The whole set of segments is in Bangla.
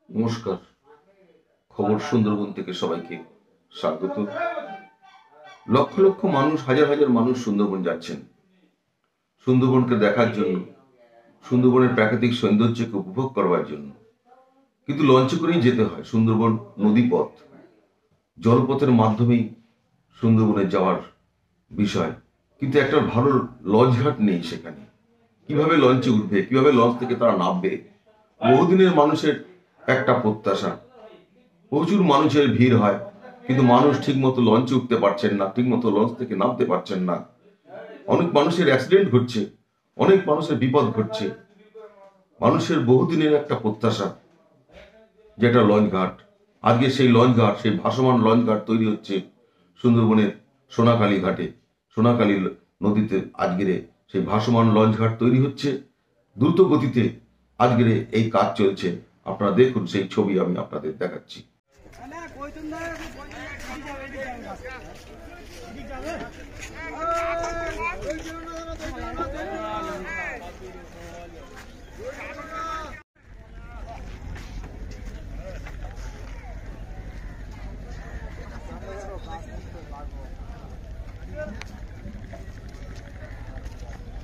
নমস্কার। খবর সুন্দরবন থেকে সবাইকে স্বাগত। লক্ষ লক্ষ মানুষ, হাজার হাজার মানুষ সুন্দরবন যাচ্ছেন সুন্দরবনকে দেখার জন্য, সুন্দরবনের প্রাকৃতিক সৌন্দর্যকে উপভোগ করবার জন্য। কিন্তু লঞ্চে করেই যেতে হয়। সুন্দরবন নদীপথ, জলপথের মাধ্যমেই সুন্দরবনে যাওয়ার বিষয়। কিন্তু একটা ভালো লঞ্চ ঘাট নেই সেখানে। কিভাবে লঞ্চে উঠবে, কিভাবে লঞ্চ থেকে তারা নামবে, বহুদিনের মানুষের একটা প্রত্যাশা। প্রচুর মানুষের ভিড় হয়, কিন্তু মানুষ ঠিক মতো লঞ্চে উঠতে পারছেন না, ঠিক মতো লঞ্চ থেকে নামতে পারছেন না। অনেক মানুষের অ্যাক্সিডেন্ট ঘটছে, অনেক মানুষের বিপদ ঘটছে। মানুষের বহুদিনের একটা প্রত্যাশা যেটা লঞ্চ ঘাট। আজকে সেই লঞ্চ ঘাট, সেই ভাসমান লঞ্চ ঘাট তৈরি হচ্ছে সুন্দরবনের সোনাখালী ঘাটে। সোনাখালী নদীতে আজকের সেই ভাসমান লঞ্চ ঘাট তৈরি হচ্ছে দ্রুত গতিতে। আজকের এই কাজ চলছে। আপনারা দেখুন, সেই ছবি আমি আপনাদের দেখাচ্ছি।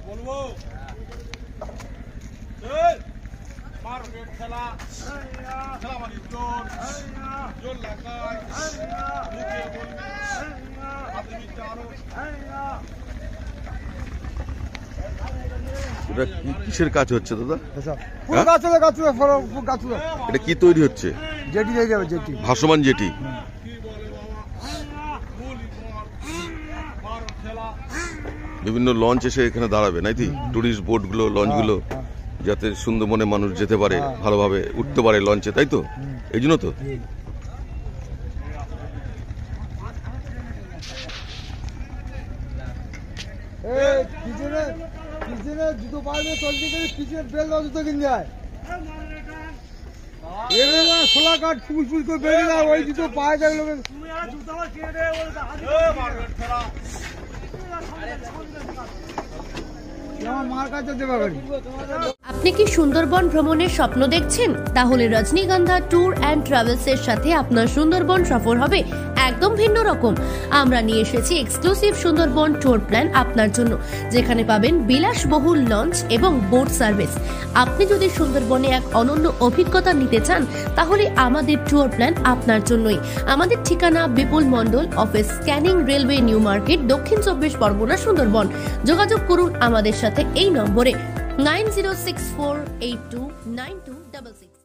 বলবো মার্কেট খেলা খেলা মানে জোর জোর লাগায় লুকিয়ে বলবে হাতে মিটটা আরো। এটা কিসের কাজ হচ্ছে দাদা? এটা কি তৈরি হচ্ছে? জেটি হয়ে যাবে, জেটি, ভাসমান জেটি। কি বলে বাবা গুলি মার খেলা। বিভিন্ন লঞ্চ এসে এখানে দাঁড়াবে নাকি? টুরিস্ট বোটগুলো, লঞ্চগুলো, যাতে সুন্দরবনে মানুষ যেতে পারে, ভালোভাবে উঠতে পারে লঞ্চে, তাই তো? এই জন্য তো পিছনে জুতো পারবে চলতে গেলে পিছনে বেল দেওয়া জুতো কিনে যায়। সোলা কাঠ পুষ পুষ করে বেরিয়ে না, ওই জুতো পায়ে থাকলে মার্কেট খেলা মার কাছে দেবে গাড়ি। আপনি কি সুন্দরবন ভ্রমণের স্বপ্ন দেখছেন? তাহলে রজনীগন্ধা ট্যুর অ্যান্ড ট্রাভেলস এর সাথে আপনার সুন্দরবন সফর হবে একদম ভিন্ন রকম। আমরা নিয়ে এসেছি এক্সক্লুসিভ সুন্দরবন ট্যুর প্ল্যান আপনার জন্য, যেখানে পাবেন বিলাসবহুল লঞ্চ এবং বোট সার্ভিস। আপনি যদি সুন্দরবনে এক অনন্য অভিজ্ঞতা নিতে চান, তাহলে আমাদের ট্যুর প্ল্যান আপনার জন্যই। আমাদের ঠিকানা Bipul Mondal office, Canning railway, new market, দক্ষিণ 24 পরগনা, সুন্দরবন। যোগাযোগ করুন আমাদের সাথে এই নম্বরে 9064829266।